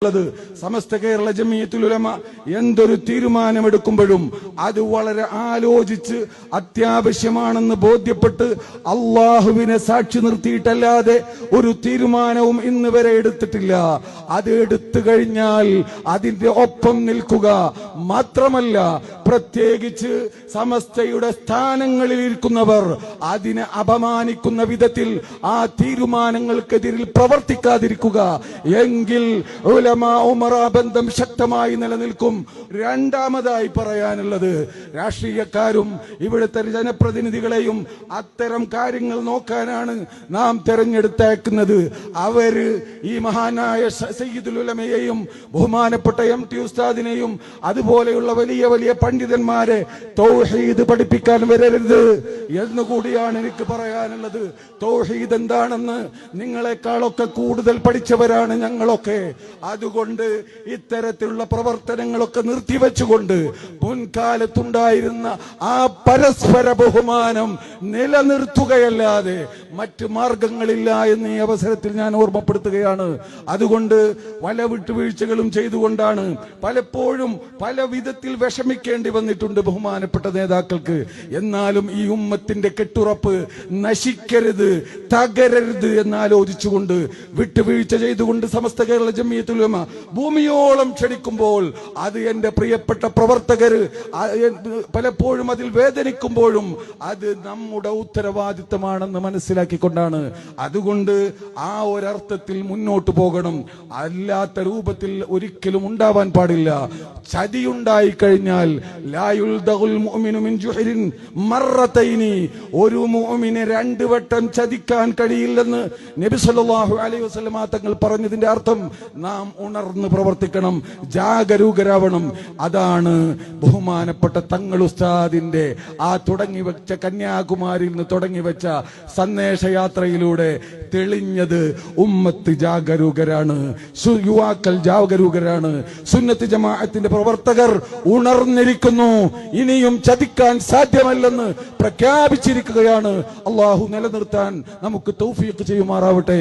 സമസ്ത കേരള ജമിയത്തുൽ ഉലമ എന്തൊരു തീരുമാനമെടുക്കുമ്പോഴും അത് വളരെ ആലോചിച്ച് അത്യാവശ്യമാണെന്ന് ബോധ്യപ്പെട്ട് അള്ളാഹുവിനെ സാക്ഷി നിർത്തിയിട്ടല്ലാതെ ഒരു തീരുമാനവും ഇന്ന് വരെ എടുത്തിട്ടില്ല. അത് എടുത്തു കഴിഞ്ഞാൽ അതിന്റെ ഒപ്പം നിൽക്കുക മാത്രമല്ല, പ്രത്യേകിച്ച് സമസ്തയുടെ സ്ഥാനങ്ങളിൽ ഇരിക്കുന്നവർ അതിനെ അപമാനിക്കുന്ന വിധത്തിൽ ആ തീരുമാനങ്ങൾക്കെതിരിൽ പ്രവർത്തിക്കാതിരിക്കുക എങ്കിൽ ബന്ധം ശക്തമായി നിലനിൽക്കും. രണ്ടാമതായി പറയാനുള്ളത്, രാഷ്ട്രീയക്കാരും ഇവിടുത്തെ ജനപ്രതിനിധികളെയും അത്തരം കാര്യങ്ങൾ നോക്കാനാണ് നാം തെരഞ്ഞെടുത്തേക്കുന്നത്. അവര് ഈ മഹാനായ സയ്യിദുൽ ഉലമയെയും ബഹുമാനപ്പെട്ട MT ഉസ്താദിനെയും അതുപോലെയുള്ള വലിയ വലിയ പണ്ഡിതന്മാരെ തൗഹീദ് പഠിപ്പിക്കാൻ വരരുത് എന്നുകൂടിയാണ് എനിക്ക് പറയാനുള്ളത്. തൗഹീദ് എന്താണെന്ന് നിങ്ങളെക്കാളൊക്കെ കൂടുതൽ പഠിച്ചവരാണ് ഞങ്ങളൊക്കെ. അതുകൊണ്ട് ഇത്തരത്തിലുള്ള പ്രവർത്തനങ്ങളൊക്കെ നിർത്തിവെച്ചുകൊണ്ട് മുൻകാലത്തുണ്ടായിരുന്ന ആ പരസ്പര ബഹുമാനം നിലനിർത്തുകയല്ലാതെ മറ്റു മാർഗങ്ങളില്ല എന്ന് ഈ അവസരത്തിൽ ഞാൻ ഓർമ്മപ്പെടുത്തുകയാണ്. അതുകൊണ്ട് പല വിട്ടുവീഴ്ചകളും ചെയ്തുകൊണ്ടാണ് പലപ്പോഴും പല വിധത്തിൽ വിഷമിക്കേണ്ടി വന്നിട്ടുണ്ട് ബഹുമാനപ്പെട്ട നേതാക്കൾക്ക്. എന്നാലും ഈ ഉമ്മത്തിന്റെ കെട്ടുറപ്പ് നശിക്കരുത്, തകരരുത് എന്നാലോചിച്ചുകൊണ്ട് വിട്ടുവീഴ്ച ചെയ്തുകൊണ്ട് സമസ്ത കേരള ജമിയത്തുൽ ഉലമ ഭൂമിയോളം ക്ഷണിക്കുമ്പോൾ അത് എന്റെ പ്രിയപ്പെട്ട പ്രവർത്തകര് പലപ്പോഴും അതിൽ വേദനിക്കുമ്പോഴും അത് നമ്മുടെ ഉത്തരവാദിത്തമാണെന്ന് മനസ്സിലാക്കിക്കൊണ്ടാണ്. അതുകൊണ്ട് ആ ഒരർത്ഥത്തിൽ മുന്നോട്ട് പോകണം. അല്ലാത്ത രൂപത്തിൽ ഒരിക്കലും ഉണ്ടാവാൻ പാടില്ല. ചതിയുണ്ടായി കഴിഞ്ഞാൽ ഒരു മുഅ്മിനെ രണ്ടു വട്ടം ചതിക്കാൻ കഴിയില്ലെന്ന് നബി സല്ലല്ലാഹു അലൈഹി വസല്ലമ തങ്ങൾ പറഞ്ഞതിന്റെ അർത്ഥം നാം ഉണർന്ന് പ്രവർത്തിക്കണം, ജാഗരൂകരാവണം. അതാണ് ബഹുമാനപ്പെട്ട തങ്ങൾ ഉസ്താദിന്റെ ആ തുടങ്ങി വെച്ച കന്യാകുമാരിയിൽ നിന്ന് തുടങ്ങി വെച്ച സന്ദേശയാത്രയിലൂടെ തെളിഞ്ഞത്. ഉമ്മത്ത് ജാഗരൂകരാണ്, യുവാക്കൾ ജാഗരൂകരാണ്, സുന്നത്ത് ജമാഅത്തിന്റെ പ്രവർത്തകർ ഉണർന്നിരിക്കുന്നു. ഇനിയും ചതിക്കാൻ സാധ്യമല്ലെന്ന് പ്രഖ്യാപിച്ചിരിക്കുകയാണ്. അള്ളാഹു നിലനിർത്താൻ നമുക്ക് തൗഫീഖ് ചെയ്യുമാറാവട്ടെ.